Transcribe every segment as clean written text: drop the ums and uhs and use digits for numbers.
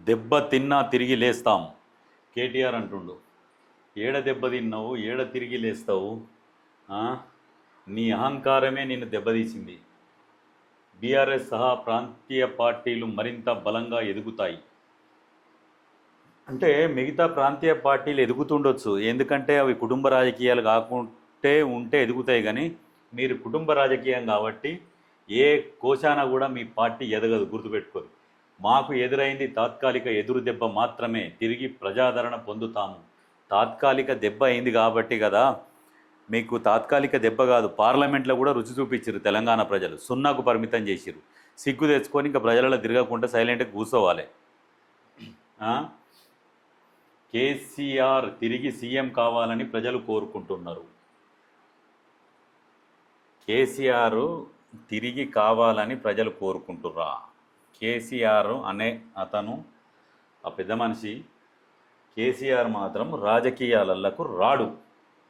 దెబ్బ తిన్నా తిరిగి లేస్తాం కేటీఆర్ అంటుండు. ఏడ దెబ్బ తిన్నావు, ఏడ తిరిగి లేస్తావు? నీ అహంకారమే నిన్ను దెబ్బతీసింది. బీఆర్ఎస్ సహా ప్రాంతీయ పార్టీలు మరింత బలంగా ఎదుగుతాయి. అంటే మిగతా ప్రాంతీయ పార్టీలు ఎదుగుతుండొచ్చు, ఎందుకంటే అవి కుటుంబ రాజకీయాలు ఉంటే ఎదుగుతాయి. కానీ మీరు కుటుంబ రాజకీయం కాబట్టి ఏ కోశాన కూడా మీ పార్టీ ఎదగదు, గుర్తుపెట్టుకోరు. మాకు ఎదురైంది తాత్కాలిక ఎదురు దెబ్బ మాత్రమే, తిరిగి ప్రజాదరణ పొందుతాము. తాత్కాలిక దెబ్బ అయింది కాబట్టి కదా, మీకు తాత్కాలిక దెబ్బ కాదు, పార్లమెంట్లో కూడా రుచి చూపించారు తెలంగాణ ప్రజలు. సున్నాకు పరిమితం చేసిరు. సిగ్గు తెచ్చుకొని ఇంకా ప్రజలలో తిరగకుండా సైలెంట్గా కూర్చోవాలి. కేసీఆర్ తిరిగి సీఎం కావాలని ప్రజలు కోరుకుంటున్నారు. కేసీఆర్ తిరిగి కావాలని ప్రజలు కోరుకుంటుర్రా? కేసీఆర్ అనే అతను, ఆ పెద్ద మనిషి కేసీఆర్ మాత్రం రాజకీయాలకు రాడు,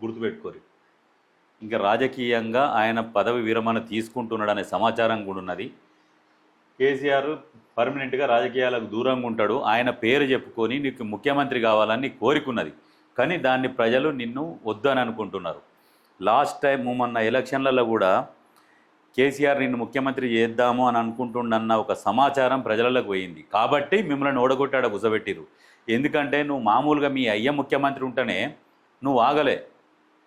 గుర్తుపెట్టుకోరు. ఇంకా రాజకీయంగా ఆయన పదవి విరమణ తీసుకుంటున్నాడనే సమాచారం కూడా ఉన్నది. కేసీఆర్ పర్మనెంట్గా రాజకీయాలకు దూరంగా ఉంటాడు. ఆయన పేరు చెప్పుకొని నీకు ముఖ్యమంత్రి కావాలని కోరికున్నది, కానీ దాన్ని ప్రజలు నిన్ను వద్దని అనుకుంటున్నారు. లాస్ట్ టైం మొన్న ఎలక్షన్లలో కూడా కేసీఆర్ నిన్ను ముఖ్యమంత్రి చేద్దాము అని అనుకుంటుండన్న ఒక సమాచారం ప్రజలకు పోయింది. కాబట్టి మిమ్మల్ని ఓడగొట్టాడ కూసబెట్టిరు. ఎందుకంటే నువ్వు మామూలుగా మీ అయ్య ముఖ్యమంత్రి ఉంటేనే నువ్వు ఆగలే.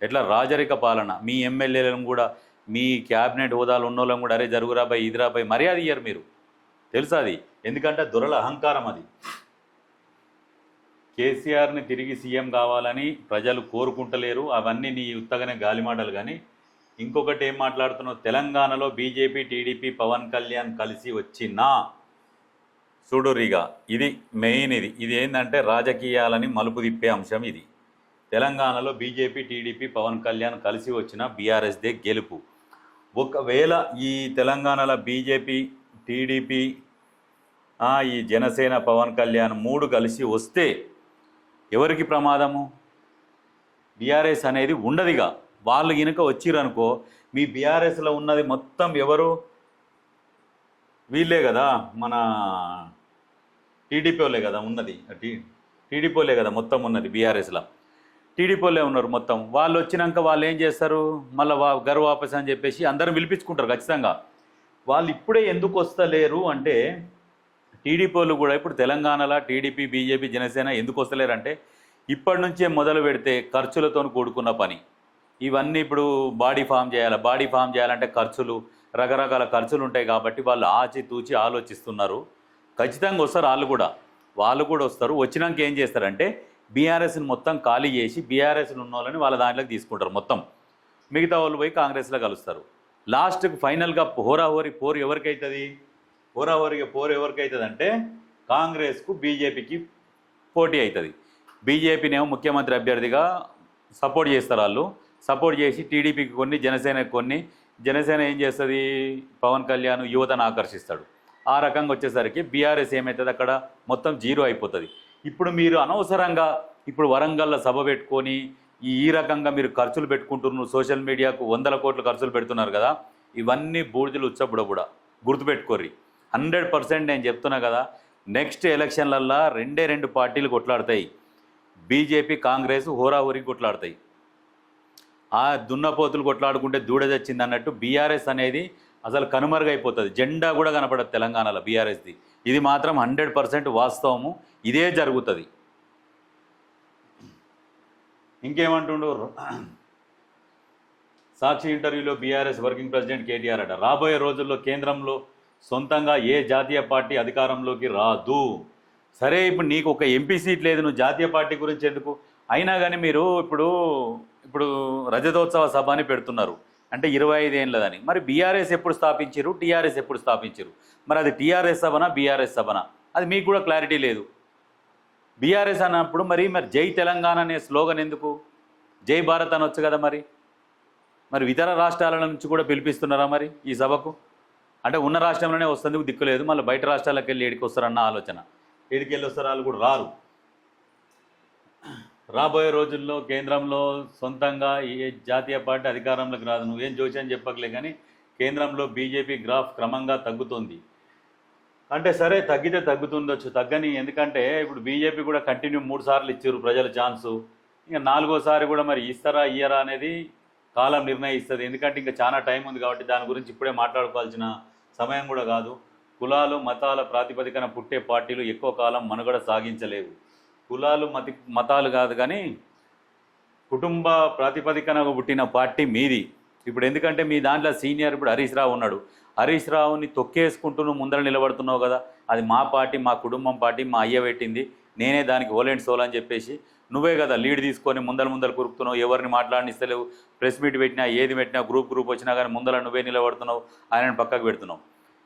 ఎట్లా రాజరిక పాలన, మీ ఎమ్మెల్యేలను కూడా, మీ క్యాబినెట్ హోదాలు ఉన్నోళ్ళని కూడా అరే జరుగురాబాయ్ ఇదిరాబాయ్ మర్యాద ఇయ్యరు మీరు, తెలుసా అది? ఎందుకంటే దొరల అహంకారం అది. కేసీఆర్ని తిరిగి సీఎం కావాలని ప్రజలు కోరుకుంటలేరు. అవన్నీ నీ ఉత్తగానే గాలిమాటలు. కానీ ఇంకొకటి ఏం మాట్లాడుతున్నావు? తెలంగాణలో బీజేపీ, టీడీపీ, పవన్ కళ్యాణ్ కలిసి వచ్చినా చూడురిగా, ఇది మెయిన్. ఇది ఏంటంటే రాజకీయాలని మలుపు తిప్పే అంశం ఇది. తెలంగాణలో బీజేపీ, టీడీపీ, పవన్ కళ్యాణ్ కలిసి వచ్చిన బీఆర్ఎస్దే గెలుపు. ఒకవేళ ఈ తెలంగాణలో బీజేపీ, టీడీపీ, ఈ జనసేన, పవన్ కళ్యాణ్ మూడు కలిసి వస్తే ఎవరికి ప్రమాదము? బీఆర్ఎస్ అనేది ఉండదిగా. వాళ్ళు కనుక వచ్చిరనుకో, మీ బీఆర్ఎస్లో ఉన్నది మొత్తం ఎవరు? వీళ్ళే కదా, మన టీడీపీ వాళ్ళే కదా ఉన్నది. టీడీపీ వాళ్ళే కదా మొత్తం ఉన్నది బీఆర్ఎస్లో. టీడీపీ వాళ్ళే ఉన్నారు మొత్తం. వాళ్ళు వచ్చినాక వాళ్ళు ఏం చేస్తారు? మళ్ళీ గరు వాపస్ అని చెప్పేసి అందరం పిలిపించుకుంటారు ఖచ్చితంగా. వాళ్ళు ఇప్పుడే ఎందుకు వస్తలేరు అంటే, టీడీపీ వాళ్ళు కూడా ఇప్పుడు తెలంగాణలో టీడీపీ, బీజేపీ, జనసేన ఎందుకు వస్తలేరంటే, ఇప్పటి నుంచే మొదలు పెడితే ఖర్చులతో కూడుకున్న పని. ఇవన్నీ ఇప్పుడు బాడీ ఫామ్ చేయాలి. బాడీ ఫామ్ చేయాలంటే ఖర్చులు, రకరకాల ఖర్చులు ఉంటాయి. కాబట్టి వాళ్ళు ఆచితూచి ఆలోచిస్తున్నారు. ఖచ్చితంగా వస్తారు వాళ్ళు కూడా వస్తారు. వచ్చినాక ఏం చేస్తారంటే బీఆర్ఎస్ని మొత్తం ఖాళీ చేసి బీఆర్ఎస్ని ఉన్న వాళ్ళని వాళ్ళ దాంట్లోకి తీసుకుంటారు మొత్తం. మిగతా వాళ్ళు పోయి కాంగ్రెస్లో కలుస్తారు. లాస్ట్కి ఫైనల్గా హోరాహోరీ పోరు ఎవరికైతుంది? పోరు ఎవరికైతుంది అంటే కాంగ్రెస్కు, బీజేపీకి పోటీ అవుతుంది. బీజేపీనేమో ముఖ్యమంత్రి అభ్యర్థిగా సపోర్ట్ చేస్తారు వాళ్ళు. సపోర్ట్ చేసి టీడీపీకి కొన్ని, జనసేనకి కొన్ని. జనసేన ఏం చేస్తుంది? పవన్ కళ్యాణ్ యువతను ఆకర్షిస్తాడు. ఆ రకంగా వచ్చేసరికి బీఆర్ఎస్ ఏమవుతుంది? అక్కడ మొత్తం జీరో అయిపోతుంది. ఇప్పుడు మీరు అనవసరంగా ఇప్పుడు వరంగల్లో సభ పెట్టుకొని ఈ రకంగా మీరు ఖర్చులు పెట్టుకుంటున్నారు. సోషల్ మీడియాకు 100 కోట్లు ఖర్చులు పెడుతున్నారు కదా. ఇవన్నీ బూడిదలు ఉచ్చబుడబుడ, గుర్తుపెట్టుకోర్రి. 100% నేను చెప్తున్నా కదా, నెక్స్ట్ ఎలక్షన్లల్లో రెండు పార్టీలు కొట్లాడతాయి. బీజేపీ, కాంగ్రెస్ హోరాహోరీ కొట్లాడతాయి. ఆ దున్నపోతులు కొట్లాడుకుంటే దూడ తెచ్చింది అన్నట్టు బీఆర్ఎస్ అనేది అసలు కనుమరుగైపోతుంది. జెండా కూడా కనపడదు తెలంగాణలో బీఆర్ఎస్ది. ఇది మాత్రం 100% వాస్తవము. ఇదే జరుగుతుంది. ఇంకేమంటుండు? సాక్షి ఇంటర్వ్యూలో బీఆర్ఎస్ వర్కింగ్ ప్రెసిడెంట్ కేటీఆర్ అట, రాబోయే రోజుల్లో కేంద్రంలో సొంతంగా ఏ జాతీయ పార్టీ అధికారంలోకి రాదు. సరే, ఇప్పుడు నీకు ఒక ఎంపీ సీట్ లేదు, నువ్వు జాతీయ పార్టీ గురించి ఎందుకు? అయినా కానీ మీరు ఇప్పుడు రజతోత్సవ సభ అని పెడుతున్నారు అంటే 25 ఏళ్ళదని. మరి బీఆర్ఎస్ ఎప్పుడు స్థాపించారు, టీఆర్ఎస్ ఎప్పుడు స్థాపించారు? మరి అది టీఆర్ఎస్ సభనా, బీఆర్ఎస్ సభనా? అది మీకు కూడా క్లారిటీ లేదు. బీఆర్ఎస్ అన్నప్పుడు మరి జై తెలంగాణ అనే స్లోగన్ ఎందుకు? జై భారత్ అనొచ్చు కదా. మరి ఇతర రాష్ట్రాల నుంచి కూడా పిలిపిస్తున్నారా మరి ఈ సభకు? అంటే ఉన్న రాష్ట్రంలోనే వస్తుంది, దిక్కులేదు. మళ్ళీ బయట రాష్ట్రాలకు వెళ్ళి ఏడికి వస్తారన్న ఆలోచన. ఏడికి వెళ్ళి వస్తారు? వాళ్ళు కూడా రారు. రాబోయే రోజుల్లో కేంద్రంలో సొంతంగా ఏ జాతీయ పార్టీ అధికారంలోకి రాదు. నువ్వేం జోచి అని చెప్పకలే, కానీ కేంద్రంలో బీజేపీ గ్రాఫ్ క్రమంగా తగ్గుతోంది. అంటే సరే తగ్గితే తగ్గుతుండొచ్చు, తగ్గని. ఎందుకంటే ఇప్పుడు బీజేపీ కూడా కంటిన్యూ 3 సార్లు ఇచ్చారు ప్రజలు ఛాన్సు. ఇంకా 4గోసారి కూడా మరి ఇస్తారా ఇయ్యరా అనేది కాలం నిర్ణయిస్తుంది. ఎందుకంటే ఇంకా చాలా టైం ఉంది కాబట్టి దాని గురించి ఇప్పుడే మాట్లాడుకోవాల్సిన సమయం కూడా కాదు. కులాలు మతాల ప్రాతిపదికన పుట్టే పార్టీలు ఎక్కువ కాలం మనుగడ సాగించలేవు. కులాలు మతాలు కాదు కానీ కుటుంబ ప్రాతిపదికన పుట్టిన పార్టీ మీది. ఇప్పుడు ఎందుకంటే మీ దాంట్లో సీనియర్ ఇప్పుడు హరీష్ రావు ఉన్నాడు. హరీష్ రావుని తొక్కేసుకుంటూ నువ్వు ముందర నిలబడుతున్నావు కదా, అది మా పార్టీ, మా కుటుంబం పార్టీ, మా అయ్య పెట్టింది, నేనే దానికి ఓల్ అండ్ సోల్ అని చెప్పేసి నువ్వే కదా లీడ్ తీసుకొని ముందర కురుకుతున్నావు. ఎవరిని మాట్లాడినిస్తలేవు. ప్రెస్ మీట్ పెట్టినా ఏది పెట్టినా గ్రూప్ వచ్చినా కానీ ముందర నువ్వే నిలబడుతున్నావు, ఆయనను పక్కకు పెడుతున్నావు.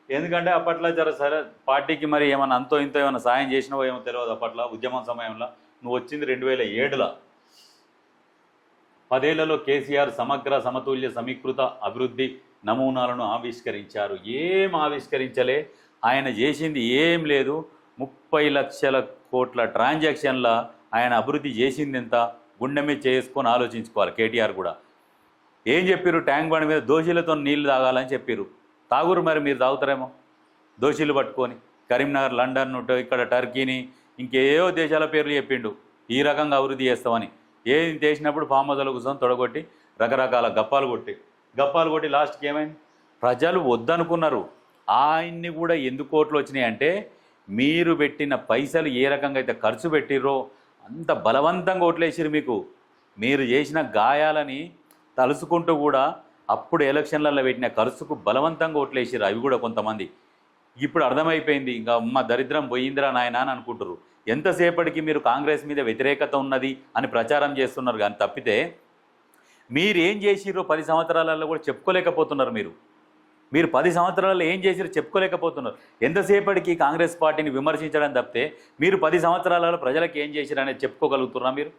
ఎందుకంటే అప్పట్లో సరే పార్టీకి మరి ఏమన్నా అంతో ఇంతో ఏమైనా సాయం చేసినావో ఏమో తెలియదు. అప్పట్లో ఉద్యమం సమయంలో నువ్వు వచ్చింది 2007లో. 10 ఏళ్లలో కేసీఆర్ సమగ్ర సమతుల్య సమీకృత అభివృద్ధి నమూనాలను ఆవిష్కరించారు. ఏం ఆవిష్కరించలే, ఆయన చేసింది ఏం లేదు. 30 లక్షల కోట్ల ట్రాన్సాక్షన్ల ఆయన అభివృద్ధి చేసింది ఎంత, గుండె మీద చేసుకొని ఆలోచించుకోవాలి. కేటీఆర్ కూడా ఏం చెప్పారు, ట్యాంక్ బండ్ మీద దోషులతో నీళ్లు తాగాలని చెప్పారు. తాగురు, మరి మీరు తాగుతారేమో దోషులు పట్టుకొని. కరీంనగర్, లండన్, ఇక్కడ టర్కీని ఇంకేవో దేశాల పేర్లు చెప్పిండు ఈ రకంగా అభివృద్ధి చేస్తామని. ఏది చేసినప్పుడు ఫామ్ హౌస్లో కూర్చొని తొడగొట్టి రకరకాల గప్పాలు కొట్టి లాస్ట్కి ఏమైంది, ప్రజలు వద్దనుకున్నారు. ఆయన్ని కూడా ఎందుకు కోట్లు వచ్చినాయి అంటే మీరు పెట్టిన పైసలు ఏ రకంగా అయితే ఖర్చు పెట్టిర్రో అంత బలవంతంగా ఓట్లేసిరు. మీకు మీరు చేసిన గాయాలని తలుసుకుంటూ కూడా అప్పుడు ఎలక్షన్లలో పెట్టిన ఖర్చుకు బలవంతంగా ఓట్లేసిరు. అవి కూడా కొంతమంది ఇప్పుడు అర్థమైపోయింది, ఇంకా అమ్మ దరిద్రం పోయిందిరా నాయన అని అనుకుంటారు. ఎంతసేపటికి మీరు కాంగ్రెస్ మీద వ్యతిరేకత ఉన్నది అని ప్రచారం చేస్తున్నారు కానీ తప్పితే మీరు ఏం చేసిర్రో 10 సంవత్సరాలలో కూడా చెప్పుకోలేకపోతున్నారు. మీరు 10 సంవత్సరాలలో ఏం చేసిరో చెప్పుకోలేకపోతున్నారు. ఎంతసేపటికి కాంగ్రెస్ పార్టీని విమర్శించడం తప్పితే మీరు 10 సంవత్సరాలలో ప్రజలకు ఏం చేసిరు అనేది చెప్పుకోగలుగుతున్నా మీరు?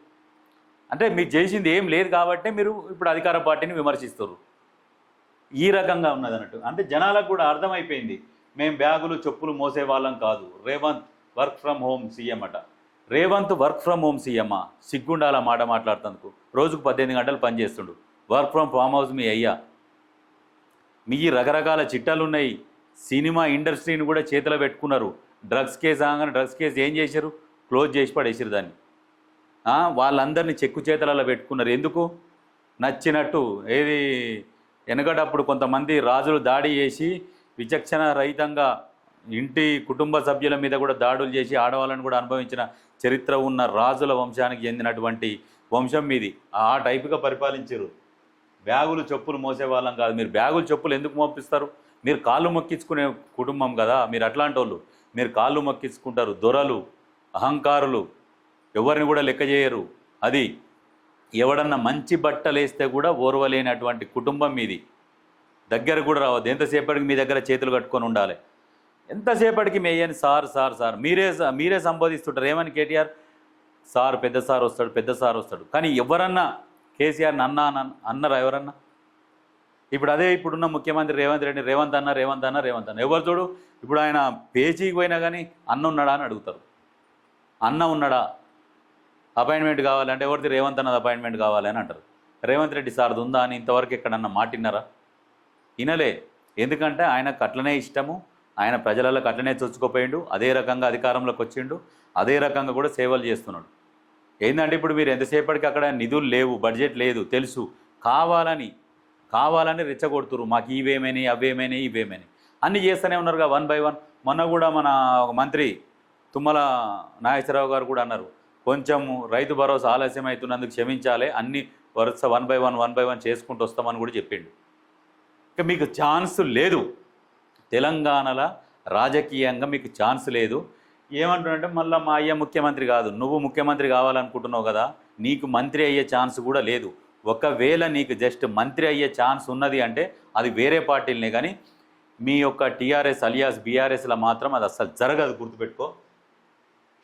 అంటే మీరు చేసింది ఏం లేదు కాబట్టి మీరు ఇప్పుడు అధికార పార్టీని విమర్శిస్తారు. ఈ రకంగా ఉన్నది అన్నట్టు. అంటే జనాలకు కూడా అర్థమైపోయింది, మేము బ్యాగులు చెప్పులు మోసే వాళ్ళం కాదు. Revanth work from home CM అట. రేవంత్ వర్క్ ఫ్రమ్ హోమ్ సీఎమ్మా? సిగ్గుండాల మాట మాట్లాడుతందుకు. రోజుకు 18 గంటలు పనిచేస్తుండు. వర్క్ ఫ్రమ్ ఫామ్ హౌస్ మీ అయ్యా. మీ రకరకాల చిట్టాలు ఉన్నాయి. సినిమా ఇండస్ట్రీని కూడా చేతిలో పెట్టుకున్నారు. డ్రగ్స్ కేసు ఆగానే డ్రగ్స్ కేసు ఏం చేశారు, క్లోజ్ చేసి పడేసారు దాన్ని. వాళ్ళందరినీ చెక్కు చేతలలో పెట్టుకున్నారు. ఎందుకు? నచ్చినట్టు. ఏది వెనకటప్పుడు కొంతమంది రాజులు దాడి చేసి విచక్షణ రహితంగా ఇంటి కుటుంబ సభ్యుల మీద కూడా దాడులు చేసి ఆడవాళ్ళని కూడా అనుభవించిన చరిత్ర ఉన్న రాజుల వంశానికి చెందినటువంటి వంశం మీది. ఆ టైపుగా పరిపాలించారు. బ్యాగులు చెప్పులు మోసే వాళ్ళం కాదు. మీరు బ్యాగులు చెప్పులు ఎందుకు మోపిస్తారు? మీరు కాళ్ళు మొక్కించుకునే కుటుంబం కదా మీరు. అట్లాంటి వాళ్ళు మీరు కాళ్ళు మొక్కించుకుంటారు. దొరలు, అహంకారులు, ఎవరిని కూడా లెక్క చేయరు. అది ఎవడన్నా మంచి బట్టలు వేస్తే కూడా ఓర్వలేనటువంటి కుటుంబం మీది. దగ్గర కూడా రావద్దు. ఎంతసేపటికి మీ దగ్గర చేతులు కట్టుకొని ఉండాలి. ఎంతసేపటికి మేయని సార్ సార్ సార్ మీరే సంబోధిస్తుంటారు. ఏమని కేటీఆర్ సార్, పెద్ద సార్ వస్తాడు. కానీ ఎవరన్నా కేసీఆర్ని అన్నారా ఎవరన్నా? ఇప్పుడు అదే ఇప్పుడున్న ముఖ్యమంత్రి రేవంత్ రెడ్డి రేవంత్ అన్న ఎవరు చూడు. ఇప్పుడు ఆయన పేచీకి పోయినా కానీ అన్న ఉన్నాడా అని అడుగుతారు. అన్న ఉన్నాడా? అపాయింట్మెంట్ కావాలంటే ఎవరిది? రేవంత్ అన్నది అపాయింట్మెంట్ కావాలి అని అంటారు. రేవంత్ రెడ్డి సార్ది ఉందా అని ఇంతవరకు ఎక్కడన్నా మాటిన్నారా? వినలే. ఎందుకంటే ఆయనకు అట్లనే ఇష్టము. ఆయన ప్రజలకు అట్లనే చొచ్చుకోపోయిండు. అదే రకంగా అధికారంలోకి వచ్చిండు. అదే రకంగా కూడా సేవలు చేస్తున్నాడు. ఏంటంటే ఇప్పుడు మీరు ఎంతసేపటికి అక్కడ నిధులు లేవు, బడ్జెట్ లేదు తెలుసు, కావాలని రెచ్చగొడుతురు. మాకు ఇవేమైనాయి, అవేమైనాయి, ఇవేమైనాయి అన్నీ చేస్తూనే ఉన్నారుగా 1 by 1. మొన్న కూడా మన మంత్రి తుమ్మల నాగేశ్వరరావు గారు కూడా అన్నారు, కొంచెం రైతు భరోసా ఆలస్యం అవుతున్నందుకు క్షమించాలి, అన్ని వరుస 1 by 1 చేసుకుంటూ వస్తామని కూడా చెప్పిండు. ఇక మీకు ఛాన్స్ లేదు. తెలంగాణలో రాజకీయంగా మీకు ఛాన్స్ లేదు. ఏమంటున్నాడంటే మళ్ళీ మా అయ్య ముఖ్యమంత్రి కాదు, నువ్వు ముఖ్యమంత్రి కావాలనుకుంటున్నావు కదా, నీకు మంత్రి అయ్యే ఛాన్స్ కూడా లేదు. ఒకవేళ నీకు జస్ట్ మంత్రి అయ్యే ఛాన్స్ ఉన్నది అంటే అది వేరే పార్టీలనే, కానీ మీ యొక్క టీఆర్ఎస్ అలియాస్ బీఆర్ఎస్లో మాత్రం అది అస్సలు జరగదు. గుర్తుపెట్టుకో.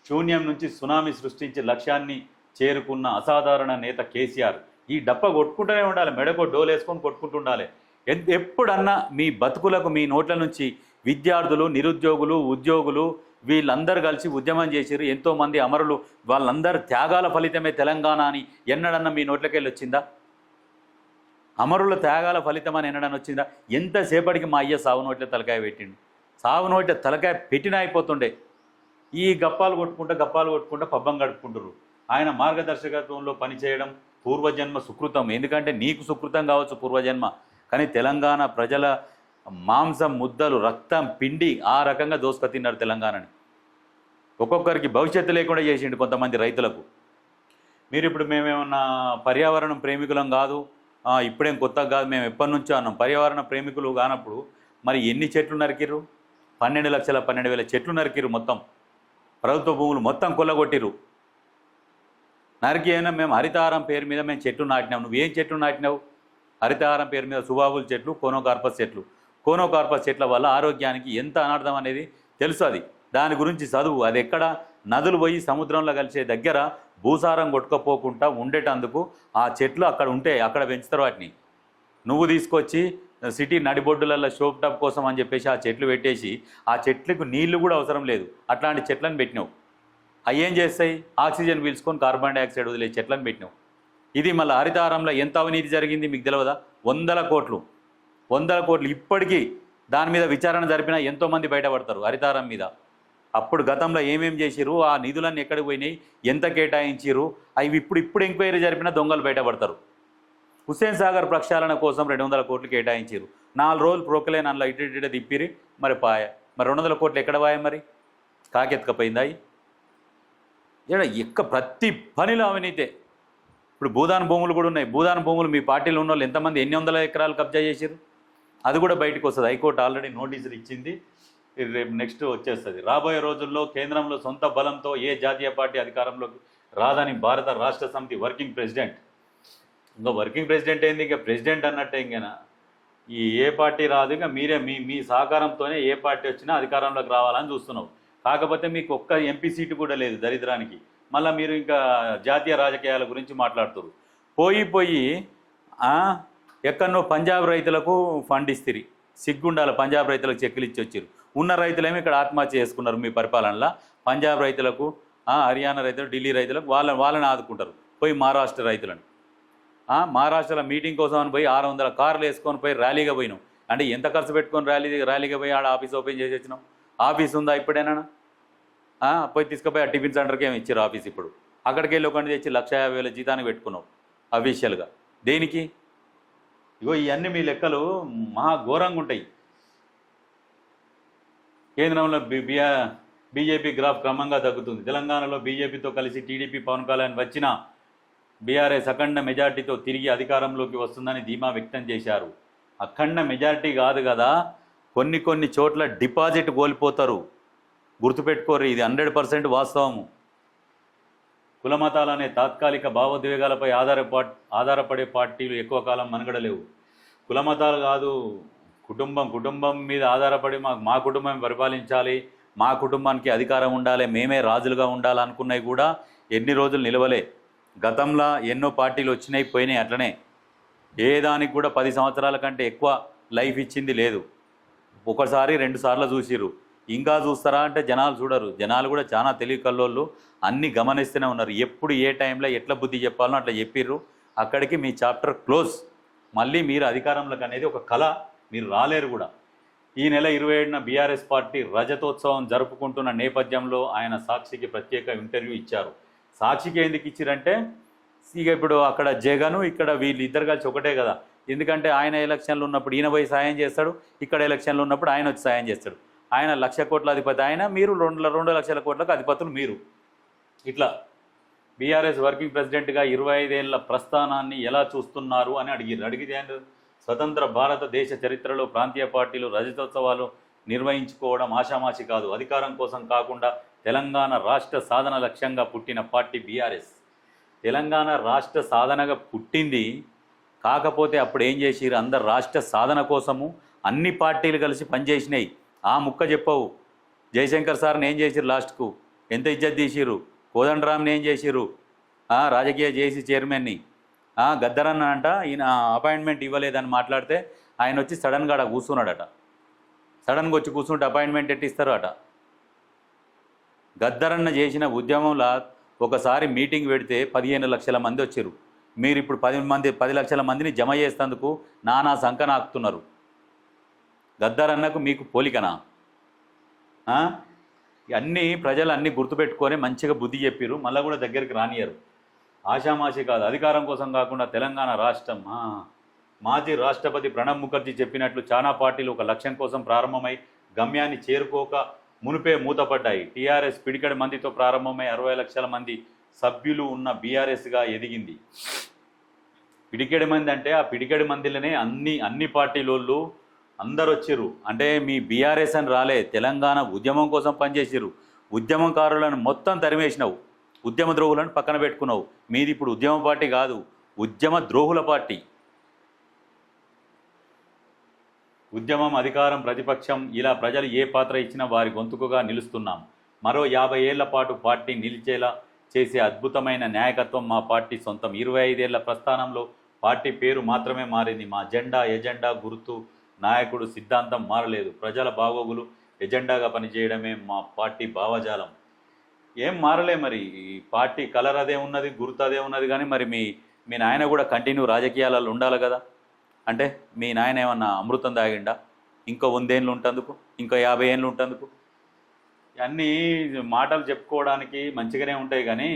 శూన్యం నుంచి సునామీ సృష్టించి లక్ష్యాన్ని చేరుకున్న అసాధారణ నేత కేసీఆర్. ఈ డప్ప కొట్టుకుంటూనే ఉండాలి, మెడకో డోలేసుకొని కొట్టుకుంటూ ఉండాలి. ఎప్పుడన్నా మీ బతుకులకు మీ నోట్ల నుంచి విద్యార్థులు, నిరుద్యోగులు, ఉద్యోగులు వీళ్ళందరూ కలిసి ఉద్యమం చేసిరు. ఎంతోమంది అమరులు, వాళ్ళందరూ త్యాగాల ఫలితమే తెలంగాణ అని ఎన్నడన్నా మీ నోట్లకెళ్ళి వచ్చిందా? అమరుల త్యాగాల ఫలితం అని ఎన్నడన్నా వచ్చిందా? ఎంతసేపటికి మా అయ్య సావు నోట్లే తలకాయ పెట్టిండు. సాగు నోట తలకాయ పెట్టిన అయిపోతుండే. ఈ గప్పాలు కొట్టుకుంటా పబ్బం గడుపుకుంటారు. ఆయన మార్గదర్శకత్వంలో పనిచేయడం పూర్వజన్మ సుకృతం. ఎందుకంటే నీకు సుకృతం కావచ్చు పూర్వజన్మ, కానీ తెలంగాణ ప్రజల మాంసం ముద్దలు రక్తం పిండి ఆ రకంగా దోసుక తిన్నారు తెలంగాణని. ఒక్కొక్కరికి భవిష్యత్తు లేకుండా చేసిండు కొంతమంది రైతులకు. మీరు ఇప్పుడు మేమేమన్నా పర్యావరణం ప్రేమికులం కాదు, ఇప్పుడేం కొత్తగా కాదు, మేము ఎప్పటి నుంచో అన్నాం. పర్యావరణ ప్రేమికులు కానప్పుడు మరి ఎన్ని చెట్లు నరికిర్రు? 12,12,000 చెట్లు నరికిర్రు. మొత్తం ప్రభుత్వ భూములు మొత్తం కొల్లగొట్టిరు. నరికి అయినా మేము హరితహారం పేరు మీద మేము చెట్లు నాటినాం. నువ్వేం చెట్లు నాటినావు? హరితహారం పేరు మీద సుబాబుల్ చెట్లు, కోనోకార్పస్ చెట్లు. కోనోకార్పస్ చెట్ల వల్ల ఆరోగ్యానికి ఎంత అనర్థం అనేది తెలుసు. అది దాని గురించి చదువు. అది ఎక్కడ నదులు పోయి సముద్రంలో కలిసే దగ్గర భూసారం కొట్టుకపోకుండా ఉండేటందుకు ఆ చెట్లు అక్కడ ఉంటే అక్కడ పెంచుతారు వాటిని. నువ్వు తీసుకొచ్చి సిటీ నడిబొడ్డులలో షోప్ టాప్ కోసం అని చెప్పేసి ఆ చెట్లు పెట్టేసి ఆ చెట్లకు నీళ్లు కూడా అవసరం లేదు అట్లాంటి చెట్లను పెట్టినావు. అవి ఏం చేస్తాయి? ఆక్సిజన్ పీల్చుకొని కార్బన్ డైఆక్సైడ్ వదిలే చెట్లను పెట్టినావు. ఇది మళ్ళీ హరితహారంలో ఎంత అవినీతి జరిగింది మీకు తెలియదా? 100 కోట్లు ఇప్పటికీ దాని మీద విచారణ జరిపినా ఎంతోమంది బయటపడతారు హరితహారం మీద. అప్పుడు గతంలో ఏమేం చేసిరు, ఆ నిధులన్నీ ఎక్కడికి పోయినాయి, ఎంత కేటాయించిరు, అవి ఇప్పుడు ఎంక్వైరీ జరిపినా దొంగలు బయటపడతారు. హుస్సేన్ సాగర్ ప్రక్షాళన కోసం 200 కోట్లు కేటాయించారు. 4 రోజులు ప్రోకలేన్ అందులో ఇటు తిప్పిరి, మరి పాయ. మరి 200 కోట్లు ఎక్కడ పాయ? మరి కాకెత్తుకపోయిందా? ప్రతి పనిలో అవినీతే. ఇప్పుడు భూదాన భూములు కూడా ఉన్నాయి. భూదాన భూములు మీ పార్టీలో ఉన్న వాళ్ళు ఎంతమంది ఎన్ని వందల ఎకరాలు కబ్జా చేశారు? అది కూడా బయటకు వస్తుంది. హైకోర్టు ఆల్రెడీ నోటీసులు ఇచ్చింది. రేపు నెక్స్ట్ వచ్చేస్తుంది. రాబోయే రోజుల్లో కేంద్రంలో సొంత బలంతో ఏ జాతీయ పార్టీ అధికారంలోకి రాదని భారత రాష్ట్ర సమితి వర్కింగ్ ప్రెసిడెంట్. ఇంకా వర్కింగ్ ప్రెసిడెంట్ ఏంది? ఇంకా ప్రెసిడెంట్ అన్నట్టే. ఇంకేనా ఈ ఏ పార్టీ రాదు, ఇంకా మీరే మీ సహకారంతోనే ఏ పార్టీ వచ్చినా అధికారంలోకి రావాలని చూస్తున్నావు. కాకపోతే మీకు ఒక్క ఎంపీ సీటు కూడా లేదు దరిద్రానికి. మళ్ళీ మీరు ఇంకా జాతీయ రాజకీయాల గురించి మాట్లాడుతారు. పోయి ఎక్కడనో పంజాబ్ రైతులకు ఫండ్ ఇస్తిరి. సిగ్గుండాల పంజాబ్ రైతులకు చెక్కులు ఇచ్చి వచ్చారు. ఉన్న రైతులేమో ఇక్కడ ఆత్మహత్య చేసుకున్నారు మీ పరిపాలనలో. పంజాబ్ రైతులకు, హర్యానా రైతులు, ఢిల్లీ రైతులకు వాళ్ళని ఆదుకుంటారు. పోయి మహారాష్ట్ర రైతులను మహారాష్ట్రలో మీటింగ్ కోసం అని పోయి 600 కార్లు వేసుకొని పోయి ర్యాలీగా పోయినాం. అంటే ఎంత ఖర్చు పెట్టుకొని ర్యాలీగా పోయి ఆడ ఆఫీస్ ఓపెన్ చేసి వచ్చినాం? ఆఫీస్ ఉందా ఇప్పుడేనా? పోయి తీసుకుపోయి ఆ టిఫిన్ సెంటర్కి ఏమి ఇచ్చారు ఆఫీస్. ఇప్పుడు అక్కడికి వెళ్ళి ఒకటి తెచ్చి 150,000 జీతానికి పెట్టుకున్నావు అఫీషియల్గా. దేనికి? ఇగో ఇవన్నీ మీ లెక్కలు మహా ఘోరంగా ఉంటాయి. కేంద్రంలో బీజేపీ గ్రాఫ్ క్రమంగా తగ్గుతుంది. తెలంగాణలో బీజేపీతో కలిసి టీడీపీ పవన్ కళ్యాణ్ వచ్చిన బీఆర్ఎస్ అఖండ మెజార్టీతో తిరిగి అధికారంలోకి వస్తుందని ధీమా వ్యక్తం చేశారు. అఖండ మెజార్టీ కాదు కదా, కొన్ని చోట్ల డిపాజిట్ కోల్పోతారు. గుర్తుపెట్టుకోరు, ఇది 100% వాస్తవము. కులమతాలనే తాత్కాలిక భావోద్వేగాలపై ఆధారపడే పార్టీలు ఎక్కువ కాలం మనుగడలేవు. కులమతాలు కాదు, కుటుంబం మీద ఆధారపడి మా కుటుంబం పరిపాలించాలి, మా కుటుంబానికి అధికారం ఉండాలి, మేమే రాజులుగా ఉండాలనుకున్నవి కూడా ఎన్ని రోజులు నిలవలే. గతంలో ఎన్నో పార్టీలు వచ్చినాయి పోయినాయి. అట్లనే ఏ దానికి కూడా 10 సంవత్సరాల కంటే ఎక్కువ లైఫ్ ఇచ్చింది లేదు. ఒకసారి 2 సార్లు చూసిరు. ఇంకా చూస్తారా అంటే జనాలు చూడరు. జనాలు కూడా చాలా తెలివి కల్లోళ్ళు, అన్నీ గమనిస్తూనే ఉన్నారు. ఎప్పుడు ఏ టైంలో ఎట్లా బుద్ధి చెప్పాలనో అట్లా చెప్పిర్రు. అక్కడికి మీ చాప్టర్ క్లోజ్. మళ్ళీ మీరు అధికారంలోకి అనేది ఒక కళ, మీరు రాలేరు కూడా. ఈ నెల 27న బీఆర్ఎస్ పార్టీ రజతోత్సవం జరుపుకుంటున్న నేపథ్యంలో ఆయన సాక్షికి ప్రత్యేక ఇంటర్వ్యూ ఇచ్చారు. సాక్షికి ఎందుకు ఇచ్చిరంటే, ఇక ఇప్పుడు అక్కడ జగను ఇక్కడ వీళ్ళిద్దరు కలిసి ఒకటే కదా. ఎందుకంటే ఆయన ఎలక్షన్లు ఉన్నప్పుడు ఈయన పోయి సాయం చేస్తాడు, ఇక్కడ ఎలక్షన్లు ఉన్నప్పుడు ఆయన వచ్చి సాయం చేస్తాడు. ఆయన 1,00,000 కోట్ల అధిపతి ఆయన, మీరు 2 లక్షల కోట్లకు అధిపతులు మీరు. ఇట్లా బీఆర్ఎస్ వర్కింగ్ ప్రెసిడెంట్గా 25 ఏళ్ల ప్రస్థానాన్ని ఎలా చూస్తున్నారు అని అడిగితే స్వతంత్ర భారతదేశ చరిత్రలో ప్రాంతీయ పార్టీలు రజతోత్సవాలు నిర్వహించుకోవడం ఆషామాషి కాదు. అధికారం కోసం కాకుండా తెలంగాణ రాష్ట్ర సాధన లక్ష్యంగా పుట్టిన పార్టీ బీఆర్ఎస్. తెలంగాణ రాష్ట్ర సాధనగా పుట్టింది. కాకపోతే అప్పుడు ఏం చేసిరు? అందరు రాష్ట్ర సాధన కోసము అన్ని పార్టీలు కలిసి పనిచేసినాయి. ఆ ముక్క చెప్పవు. జయశంకర్ సార్ని ఏం చేసిరు? లాస్ట్కు ఎంత ఇజ్జత్ తీసిరు. కోదండరామ్ని ఏం చేసిరు? రాజకీయ జేసీ చైర్మన్ని. గద్దరన్న అంట ఈయన అపాయింట్మెంట్ ఇవ్వలేదని మాట్లాడితే ఆయన వచ్చి సడన్గా అక్కడ కూర్చున్నాడట. సడన్గా వచ్చి కూర్చుంటే అపాయింట్మెంట్ ఎట్టిస్తారు అట. గద్దరన్న చేసిన ఉద్యమంలో ఒకసారి మీటింగ్ పెడితే 15 లక్షల మంది వచ్చారు. మీరు ఇప్పుడు 10 లక్షల మందిని జమ చేసేందుకు నానా సంకనాకుతున్నారు. గద్దరన్నకు మీకు పోలికనా? ఆ? అన్నీ ప్రజలు అన్నీ గుర్తుపెట్టుకొని మంచిగా బుద్ధి చెప్పిరు, మళ్ళీ కూడా దగ్గరికి రానియరు. ఆషామాషి కాదు, అధికారం కోసం కాకుండా తెలంగాణ రాష్ట్రం మాజీ రాష్ట్రపతి ప్రణబ్ ముఖర్జీ చెప్పినట్లు చాలా పార్టీలు ఒక లక్ష్యం కోసం ప్రారంభమై గమ్యాన్ని చేరుకోక మునిపే మూతపడ్డాయి. టీఆర్ఎస్ పిడికెడు మందితో ప్రారంభమై 60 లక్షల మంది సభ్యులు ఉన్న బీఆర్ఎస్గా ఎదిగింది. పిడికెడు మంది అంటే ఆ పిడికెడు మందిలోనే అన్ని పార్టీలోళ్ళు అందరు వచ్చిర్రు. అంటే మీ బీఆర్ఎస్ అని రాలే, తెలంగాణ ఉద్యమం కోసం పనిచేసిర్రు. ఉద్యమకారులను మొత్తం తరిమేసినావు, ఉద్యమ ద్రోహులను పక్కన పెట్టుకున్నావు. మీది ఇప్పుడు ఉద్యమ పార్టీ కాదు, ఉద్యమ ద్రోహుల పార్టీ. ఉద్యమం, అధికారం, ప్రతిపక్షం ఇలా ప్రజలు ఏ పాత్ర ఇచ్చినా వారి గొంతుకుగా నిలుస్తున్నాం. మరో 50 ఏళ్ల పాటు పార్టీ నిలిచేలా చేసే అద్భుతమైన నాయకత్వం మా పార్టీ సొంతం. 25 ఏళ్ల ప్రస్థానంలో పార్టీ పేరు మాత్రమే మారింది. మా జెండా, ఎజెండా, గుర్తు, నాయకుడు, సిద్ధాంతం మారలేదు. ప్రజల బాగోగులు ఎజెండాగా పనిచేయడమే మా పార్టీ భావజాలం. ఏం మారలే. మరి ఈ పార్టీ కలర్ అదే ఉన్నది, గుర్తు అదే ఉన్నది. కానీ మరి మీ నాయన కూడా కంటిన్యూ రాజకీయాలలో ఉండాలి కదా. అంటే మీ నాయన ఏమన్నా అమృతం తాగిండా? ఇంకో 100 ఏళ్ళు ఉంటందుకు, ఇంకో 50 ఏళ్ళు ఉంటందుకు? అన్నీ మాటలు చెప్పుకోవడానికి మంచిగానే ఉంటాయి, కానీ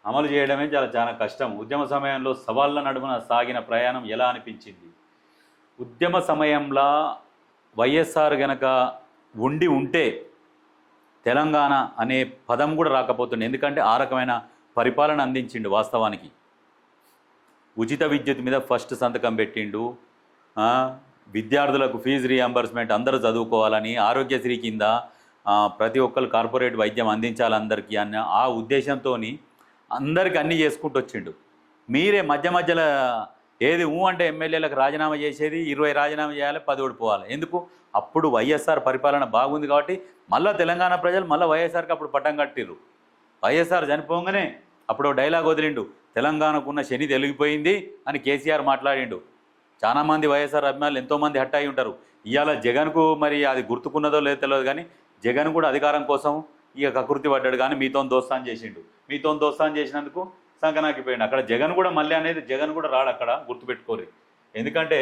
అమలు చేయడమే చాలా కష్టం. ఉద్యమ సమయంలో సవాళ్ళ నడుమున సాగిన ప్రయాణం ఎలా అనిపించింది? ఉద్యమ సమయంలో వైఎస్ఆర్ గనక ఉంటే తెలంగాణ అనే పదం కూడా రాకపోతుంది. ఎందుకంటే ఆ రకమైన పరిపాలన అందించిండు. వాస్తవానికి ఉచిత విద్యుత్ మీద ఫస్ట్ సంతకం పెట్టిండు. విద్యార్థులకు ఫీజు రీఎంబర్స్మెంట్ అందరూ చదువుకోవాలని, ఆరోగ్యశ్రీ కింద ప్రతి ఒక్కరు కార్పొరేట్ వైద్యం అందించాలి అందరికీ అన్న ఆ ఉద్దేశంతో అందరికీ అన్నీ చేసుకుంటూ వచ్చిండు. మీరే మధ్యలో ఏది అంటే ఎమ్మెల్యేలకు రాజీనామా చేసేది, 20 రాజీనామా చేయాలి, 10 ఓడిపోవాలి. ఎందుకు? అప్పుడు వైఎస్ఆర్ పరిపాలన బాగుంది కాబట్టి మళ్ళీ తెలంగాణ ప్రజలు మళ్ళీ వైఎస్ఆర్కి అప్పుడు పట్టం కట్టిర్రు. వైఎస్ఆర్ చనిపోగానే అప్పుడు డైలాగ్ వదిలిండు, తెలంగాణకున్న శని తెలిగిపోయింది అని కేసీఆర్ మాట్లాడిండు. చాలామంది వైఎస్ఆర్ అభిమానులు ఎంతోమంది హట్ అయి ఉంటారు. ఇవాళ జగన్కు మరి అది గుర్తుకున్నదో లేదో తెలియదు, కానీ జగన్ కూడా అధికారం కోసం ఇక కకృతి పడ్డాడు. కానీ మీతో దోస్తాన్ చేసిండు. మీతో దోస్తాన్ చేసినందుకు సంకనాకిపోయిండు. అక్కడ జగన్ కూడా మళ్ళీ అనేది జగన్ కూడా రాడు అక్కడ, గుర్తుపెట్టుకోరు. ఎందుకంటే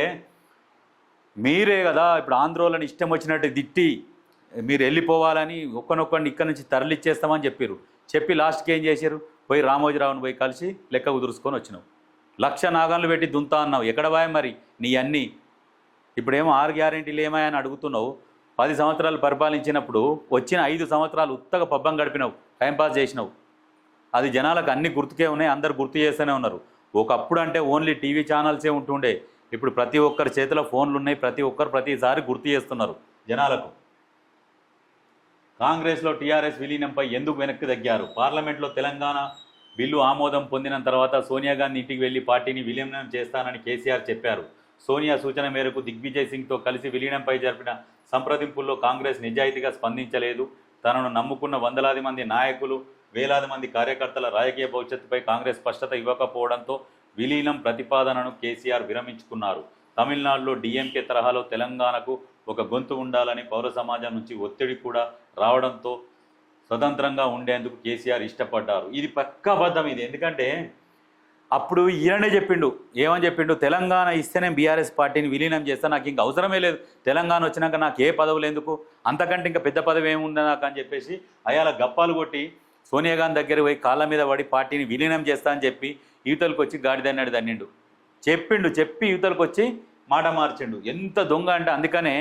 మీరే కదా ఇప్పుడు ఆంధ్రోళ్ళని ఇష్టం వచ్చినట్టు తిట్టి మీరు వెళ్ళిపోవాలని ఒక్కనొక్కడిని ఇక్కడ నుంచి తరలిచ్చేస్తామని చెప్పి లాస్ట్కి ఏం చేశారు? పోయి రామోజీరావుని పోయి కలిసి లెక్క కుదురుసుకొని వచ్చినావు. 1,00,000 నాగాలు పెట్టి దుంతా అన్నావు. ఎక్కడ పోయా మరి నీ అన్నీ? ఇప్పుడేమో 6 గ్యారెంటీలు ఏమాయని అడుగుతున్నావు. 10 సంవత్సరాలు పరిపాలించినప్పుడు వచ్చిన 5 సంవత్సరాలు ఉత్తగా పబ్బం గడిపినావు, టైంపాస్ చేసినావు. అది జనాలకు అన్ని గుర్తుకే ఉన్నాయి, అందరు గుర్తు చేస్తూనే ఉన్నారు. ఒకప్పుడు అంటే ఓన్లీ టీవీ ఛానల్సే ఉంటుండే, ఇప్పుడు ప్రతి ఒక్కరి చేతిలో ఫోన్లు ఉన్నాయి. ప్రతి ఒక్కరు ప్రతిసారి గుర్తు చేస్తున్నారు జనాలకు. కాంగ్రెస్లో టీఆర్ఎస్ విలీనంపై ఎందుకు వెనక్కి తగ్గారు? పార్లమెంట్లో తెలంగాణ బిల్లు ఆమోదం పొందిన తర్వాత సోనియా గాంధీ ఇంటికి వెళ్లి పార్టీని విలీనం చేస్తానని కేసీఆర్ చెప్పారు. సోనియా సూచన మేరకు దిగ్విజయ్ సింగ్తో కలిసి విలీనంపై జరిపిన సంప్రదింపుల్లో కాంగ్రెస్ నిజాయితీగా స్పందించలేదు. తనను నమ్ముకున్న వందలాది మంది నాయకులు, వేలాది మంది కార్యకర్తల రాజకీయ భవిష్యత్తుపై కాంగ్రెస్ స్పష్టత ఇవ్వకపోవడంతో విలీనం ప్రతిపాదనను కేసీఆర్ విరమించుకున్నారు. తమిళనాడులో డీఎంకే తరహాలో తెలంగాణకు ఒక గొంతు ఉండాలని పౌర సమాజం నుంచి ఒత్తిడి కూడా రావడంతో స్వతంత్రంగా ఉండేందుకు కేసీఆర్ ఇష్టపడ్డారు. ఇది పక్కా అబద్ధం ఇది. ఎందుకంటే అప్పుడు ఈయననే చెప్పిండు. ఏమని చెప్పిండు? తెలంగాణ ఇస్తేనే బీఆర్ఎస్ పార్టీని విలీనం చేస్తా, నాకు ఇంక అవసరమే లేదు, తెలంగాణ వచ్చినాక నాకు ఏ పదవులు ఎందుకు, అంతకంటే ఇంకా పెద్ద పదవి ఏముంది నాకు అని చెప్పేసి అయాల గప్పాలు కొట్టి సోనియా గాంధీ దగ్గర పోయి కాళ్ళ మీద పడి పార్టీని విలీనం చేస్తా అని చెప్పి యువతలకు వచ్చి గాడిదన్నాడు దన్నిండు. చెప్పి యువతలకు వచ్చి మాట మార్చిండు. ఎంత దొంగ అంటే అందుకనే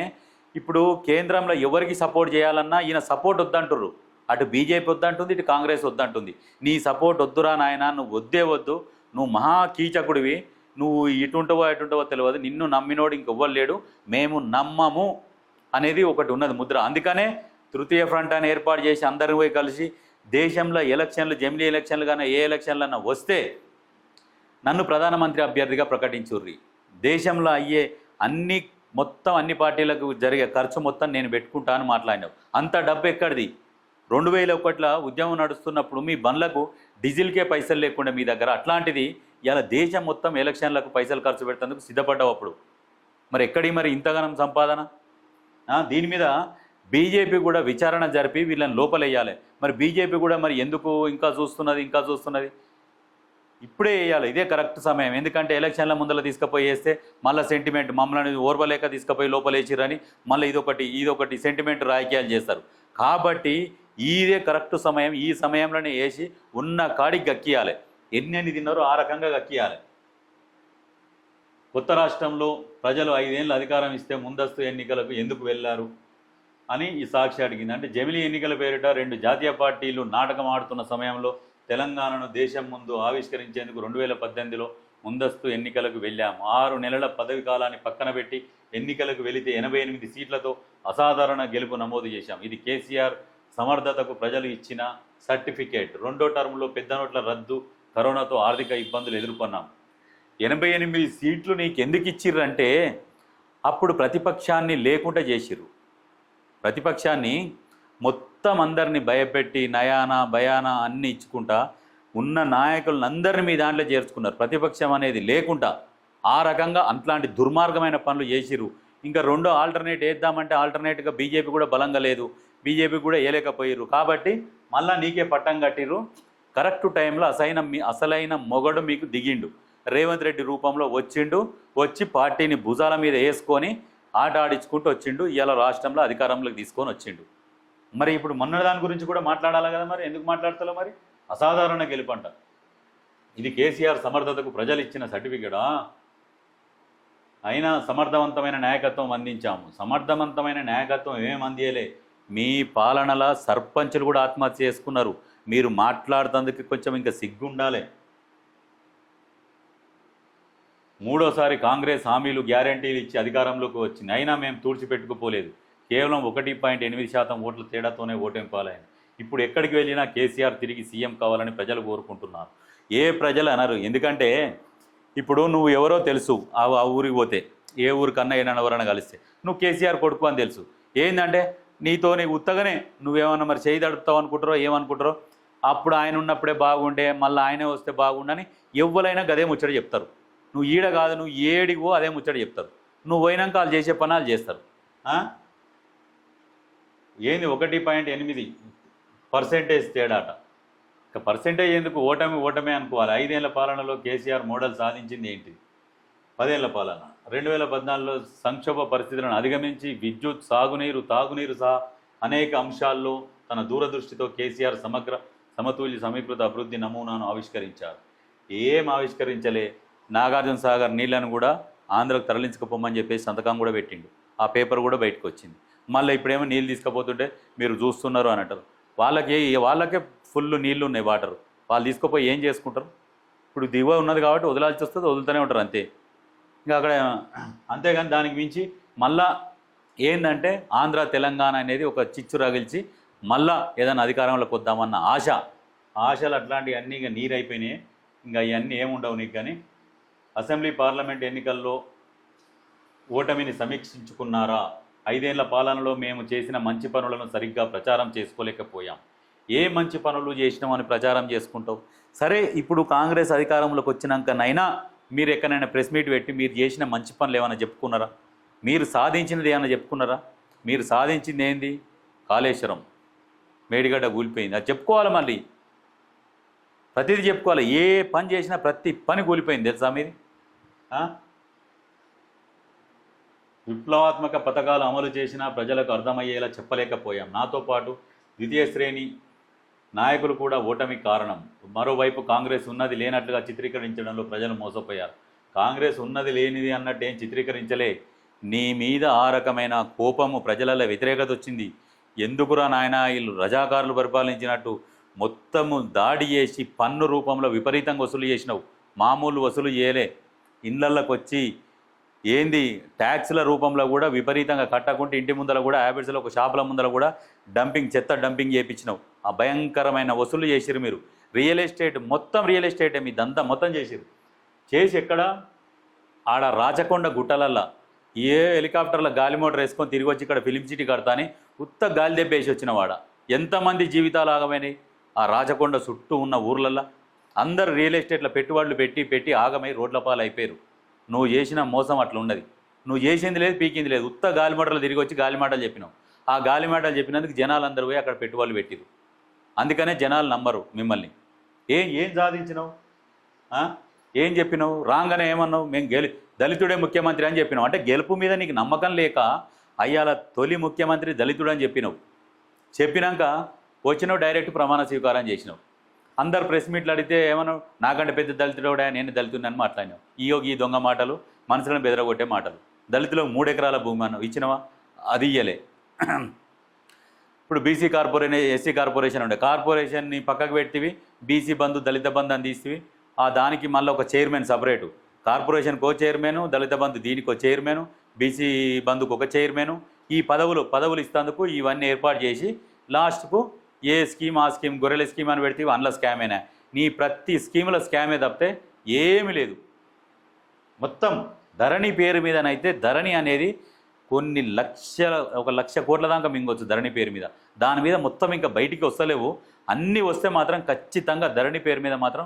ఇప్పుడు కేంద్రంలో ఎవరికి సపోర్ట్ చేయాలన్నా ఈయన సపోర్ట్ వద్దంటుర్రు. అటు బీజేపీ వద్దంటుంది, ఇటు కాంగ్రెస్ వద్దంటుంది. నీ సపోర్ట్ వద్దురా నాయన, నువ్వు వద్దు, నువ్వు మహా కీచకుడివి, నువ్వు ఇటుంటావో ఎటుంటావో తెలియదు, నిన్ను నమ్మినోడు ఇంకెవ్వరు లేడు, మేము నమ్మము అనేది ఒకటి ఉన్నది ముద్ర. అందుకనే తృతీయ ఫ్రంట్ అని ఏర్పాటు చేసి అందరూ పోయి కలిసి దేశంలో ఎలక్షన్లు, జమిలీ ఎలక్షన్లు కానీ ఏ ఎలక్షన్లన్నా వస్తే నన్ను ప్రధానమంత్రి అభ్యర్థిగా ప్రకటించుర్రి. దేశంలో అయ్యే మొత్తం అన్ని పార్టీలకు జరిగే ఖర్చు మొత్తం నేను పెట్టుకుంటా అని మాట్లాడినావు. అంత డబ్బు ఎక్కడిది? 2001లో ఉద్యమం నడుస్తున్నప్పుడు మీ బండ్లకు డీజిల్కే పైసలు లేకుండా మీ దగ్గర, అట్లాంటిది ఇలా దేశం మొత్తం ఎలక్షన్లకు పైసలు ఖర్చు పెడతందుకు సిద్ధపడ్డావు అప్పుడు. మరి మరి ఇంతగానం సంపాదన? దీని మీద బీజేపీ కూడా విచారణ జరిపి వీళ్ళని లోపలేయాలి. మరి బీజేపీ కూడా మరి ఎందుకు ఇంకా చూస్తున్నది? ఇప్పుడే వేయాలి, ఇదే కరెక్ట్ సమయం. ఎందుకంటే ఎలక్షన్ల ముందర తీసుకుపోయి వేస్తే మళ్ళీ సెంటిమెంట్ మమ్మల్ని ఓర్వలేక తీసుకుపోయి లోపలేసిరని మళ్ళీ ఇదొకటి సెంటిమెంట్ రాజకీయాలు చేస్తారు. కాబట్టి ఇదే కరెక్ట్ సమయం. ఈ సమయంలోనే వేసి ఉన్న కాడికి గక్కియాలి. ఎన్ని తిన్నారో ఆ రకంగా గక్కియాలి. కొత్త రాష్ట్రంలో ప్రజలు 5 ఏళ్ళు అధికారం ఇస్తే ముందస్తు ఎన్నికలకు ఎందుకు వెళ్ళారు అని ఈ సాక్షి అడిగింది. అంటే జమిలీ ఎన్నికల పేరిట 2 జాతీయ పార్టీలు నాటకం ఆడుతున్న సమయంలో తెలంగాణను దేశం ముందు ఆవిష్కరించేందుకు 2018లో ముందస్తు ఎన్నికలకు వెళ్ళాము. 6 నెలల పదవి కాలాన్ని పక్కన పెట్టి ఎన్నికలకు వెళితే 88 సీట్లతో అసాధారణ గెలుపు నమోదు చేశాం. ఇది కేసీఆర్ సమర్థతకు ప్రజలు ఇచ్చిన సర్టిఫికేట్. 2వ టర్మ్లో పెద్ద నోట్ల రద్దు, కరోనాతో ఆర్థిక ఇబ్బందులు ఎదుర్కొన్నాం. 88 సీట్లు నీకు ఎందుకు ఇచ్చిర్రంటే అప్పుడు ప్రతిపక్షాన్ని లేకుండా చేసిర్రు. ప్రతిపక్షాన్ని మొత్తం అందరినీ భయపెట్టి నయానా భయానా అన్నీ ఇచ్చుకుంటా ఉన్న నాయకులను అందరినీ మీ దాంట్లో చేర్చుకున్నారు. ప్రతిపక్షం అనేది లేకుండా ఆ రకంగా అట్లాంటి దుర్మార్గమైన పనులు చేసిర్రు. ఇంకా రెండో ఆల్టర్నేట్ వేద్దామంటే ఆల్టర్నేట్గా బీజేపీ కూడా బలంగా లేదు, బీజేపీ కూడా వేయలేకపోయారు. కాబట్టి మళ్ళీ నీకే పట్టం కట్టిర్రు. కరెక్ట్ టైంలో అసలైన మొగడు మీకు దిగిండు. రేవంత్ రెడ్డి రూపంలో వచ్చి పార్టీని భుజాల మీద వేసుకొని ఆట ఆడించుకుంటూ వచ్చిండు. ఇలా రాష్ట్రంలో అధికారంలోకి తీసుకొని వచ్చిండు. మరి ఇప్పుడు మొన్న దాని గురించి కూడా మాట్లాడాలి కదా, మరి ఎందుకు మాట్లాడతాలో? మరి అసాధారణ గెలుపంట. ఇది కేసీఆర్ సమర్థతకు ప్రజలు ఇచ్చిన సర్టిఫికేటా? అయినా సమర్థవంతమైన నాయకత్వం అందించాము. సమర్థవంతమైన నాయకత్వం ఏమేమి అందియలే. మీ పాలనల సర్పంచులు కూడా ఆత్మహత్య చేసుకున్నారు. మీరు మాట్లాడుతందుకు కొంచెం ఇంకా సిగ్గుండాలి. 3వసారి కాంగ్రెస్ హామీలు గ్యారంటీలు ఇచ్చి అధికారంలోకి వచ్చింది. అయినా మేము తుడిచిపెట్టుకుపోలేదు. కేవలం 1.8% ఓట్ల తేడాతోనే ఓటెంపాలైంది. ఇప్పుడు ఎక్కడికి వెళ్ళినా కేసీఆర్ తిరిగి సీఎం కావాలని ప్రజలు కోరుకుంటున్నారు. ఏ ప్రజలు అనరు. ఎందుకంటే ఇప్పుడు నువ్వు ఎవరో తెలుసు. ఆ ఊరికి పోతే ఏ ఊరికన్నా ఎవరన్నా కలిస్తే నువ్వు కేసీఆర్ కొడుకు అని తెలుసు. ఏంటంటే నీతో ఉత్తగానే నువ్వేమన్నా మరి చేయి తడుపుతావు అనుకుంటారో ఏమనుకుంటారో. అప్పుడు ఆయన ఉన్నప్పుడే బాగుండే, మళ్ళీ ఆయనే వస్తే బాగుండని ఎవ్వరైనా గదే ముచ్చట చెప్తారు. నువ్వు ఈడ కాదు, నువ్వు ఏడిగో అదే ముచ్చట చెప్తారు. నువ్వు పోయినాక వాళ్ళు చేసే పనాలు చేస్తారు. ఏంది 1.8% తేడాట. ఇక పర్సెంటేజ్ ఎందుకు? ఓటమే అనుకోవాలి. 5 ఏళ్ల పాలనలో కేసీఆర్ మోడల్ సాధించింది ఏంటి? 10 ఏళ్ల పాలన. 2014లో సంక్షోభ పరిస్థితులను అధిగమించి విద్యుత్, తాగునీరు సహా అనేక అంశాల్లో తన దూరదృష్టితో కేసీఆర్ సమతుల్య సమీకృత అభివృద్ధి నమూనాను ఆవిష్కరించారు. ఏం ఆవిష్కరించలే. నాగార్జున సాగర్ నీళ్లను కూడా ఆంధ్రకు తరలించకపోమని చెప్పేసి సంతకం కూడా పెట్టిండు. ఆ పేపర్ కూడా బయటకు వచ్చింది. మళ్ళీ ఇప్పుడేమో నీళ్ళు తీసుకుపోతుంటే మీరు చూస్తున్నారు అని అంటారు. వాళ్ళకే ఫుల్ నీళ్ళు ఉన్నాయి, వాటర్. వాళ్ళు తీసుకుపోయి ఏం చేసుకుంటారు? ఇప్పుడు దిగువ ఉన్నది కాబట్టి వదలాల్సి వస్తుంది, వదులుతూనే ఉంటారు అంతే. ఇంకా అక్కడ అంతేగాని దానికి మించి మళ్ళా ఏంటంటే ఆంధ్ర తెలంగాణ అనేది ఒక చిచ్చు రగిల్చి మళ్ళా ఏదైనా అధికారంలోకి వద్దామన్న ఆశలు అట్లాంటివి అన్నీ ఇంకా నీరైపోయినాయి. ఇంకా ఇవన్నీ ఏముండవు నీకు. కానీ అసెంబ్లీ పార్లమెంట్ ఎన్నికల్లో ఓటమిని సమీక్షించుకున్నారా? 5 ఏళ్ల పాలనలో మేము చేసిన మంచి పనులను సరిగ్గా ప్రచారం చేసుకోలేకపోయాం. ఏ మంచి పనులు చేసినామని ప్రచారం చేసుకుంటావు? సరే, ఇప్పుడు కాంగ్రెస్ అధికారంలోకి వచ్చినాకనైనా మీరు ఎక్కడైనా ప్రెస్ మీట్ పెట్టి మీరు చేసిన మంచి పనులు ఏమైనా చెప్పుకున్నారా? మీరు సాధించినది ఏమైనా చెప్పుకున్నారా? మీరు సాధించింది ఏంది? కాళేశ్వరం, మేడిగడ్డ కూలిపోయింది. అది చెప్పుకోవాలి. మళ్ళీ ప్రతిదీ చెప్పుకోవాలి. ఏ పని చేసినా ప్రతి పని కూలిపోయింది తెలుసా మీది? విప్లవాత్మక పథకాలు అమలు చేసినా ప్రజలకు అర్థమయ్యేలా చెప్పలేకపోయాం. నాతో పాటు ద్వితీయ శ్రేణి నాయకులు కూడా ఓటమి కారణం. మరోవైపు కాంగ్రెస్ ఉన్నది లేనట్లుగా చిత్రీకరించడంలో ప్రజలు మోసపోయారు. కాంగ్రెస్ ఉన్నది లేనిది అన్నట్టు ఏం చిత్రీకరించలే. నీ మీద ఆ రకమైన కోపము, ప్రజలలో వ్యతిరేకత వచ్చింది. ఎందుకురా నాయన వీళ్ళు రజాకారులు పరిపాలించినట్టు మొత్తము దాడి చేసి పన్ను రూపంలో విపరీతంగా వసూలు చేసినావు. మామూలు వసూలు చేయలే. ఇళ్ళకి వచ్చి ఏంది ట్యాక్స్ల రూపంలో కూడా విపరీతంగా కట్టకుంటే ఇంటి ముందర కూడా హ్యాబిట్స్లో ఒక షాపుల ముందర కూడా చెత్త డంపింగ్ చేయించినావు. ఆ భయంకరమైన వసూలు చేసిరు మీరు. రియల్ ఎస్టేట్ మీ దంతా మొత్తం చేసి ఎక్కడ ఆడ రాచకొండ గుట్టలల్లా ఏ హెలికాప్టర్ల గాలి మోటార్ వేసుకొని తిరిగి వచ్చి ఇక్కడ ఫిలిం సిటీ కడతాని ఉత్త గాలి దెబ్బేసి వచ్చిన వాడ. ఎంతమంది జీవితాలు ఆగమైనాయి ఆ రాచకొండ చుట్టూ ఉన్న ఊర్లల్లో. అందరు రియల్ ఎస్టేట్లో పెట్టుబడులు పెట్టి ఆగమై రోడ్ల పాలు అయిపోయారు. నువ్వు చేసిన మోసం అట్లా ఉన్నది. నువ్వు చేసింది లేదు, పీకింది లేదు. ఉత్త గాలి మోటార్లు తిరిగి వచ్చి గాలి మాటలు చెప్పినావు. ఆ గాలి మాటలు చెప్పినందుకు జనాలు అందరూ పోయి అక్కడ పెట్టుబడులు పెట్టిరు. అందుకనే జనాలు నమ్మరు మిమ్మల్ని. ఏం సాధించినావు? ఆ? ఏం చెప్పినావు? రాగానే ఏమన్నావు? మేము దళితుడే ముఖ్యమంత్రి అని చెప్పినావు. అంటే గెలుపు మీద నీకు నమ్మకం లేక అయ్యాల తొలి ముఖ్యమంత్రి దళితుడు అని చెప్పినావు. చెప్పినాక వచ్చినావు డైరెక్ట్ ప్రమాణ స్వీకారం చేసినావు. అందరు ప్రెస్ మీట్లు అడిగితే ఏమన్నావు? నాకంటే పెద్ద దళితుడే, నేను దళితుడిని మాట్లాడినావు. ఈ దొంగ మాటలు, మనుషులను బెదరగొట్టే మాటలు. దళితులకు 3 ఎకరాల భూమి అన్నావు, ఇచ్చినవా? అది ఇయ్యలే. ఇప్పుడు బీసీ కార్పొరేషన్, ఎస్సీ కార్పొరేషన్ ఉండే, కార్పొరేషన్ని పక్కకు పెట్టివి, బీసీ బంధు దళిత బంధు అని తీసివి. ఆ దానికి మళ్ళీ ఒక చైర్మన్ సపరేటు, కార్పొరేషన్కి ఒక చైర్మను, దళిత బంధు దీనికి ఒక చైర్మను, బీసీ బంధుకు ఒక చైర్మను. ఈ పదవులు ఇస్తందుకు ఇవన్నీ ఏర్పాటు చేసి లాస్ట్కు ఏ స్కీమ్ ఆ స్కీమ్, గొర్రెల స్కీమ్ అని పెడితే అందులో స్కామేనా? నీ ప్రతి స్కీములో స్కామే తప్పితే ఏమీ లేదు. మొత్తం ధరణి పేరు మీదనైతే ధరణి అనేది కొన్ని లక్షల, 1,00,000 కోట్ల దాకా మింగొచ్చు ధరణి పేరు మీద. దాని మీద మొత్తం ఇంకా బయటికి వస్తలేవు. అన్నీ వస్తే మాత్రం ఖచ్చితంగా ధరణి పేరు మీద మాత్రం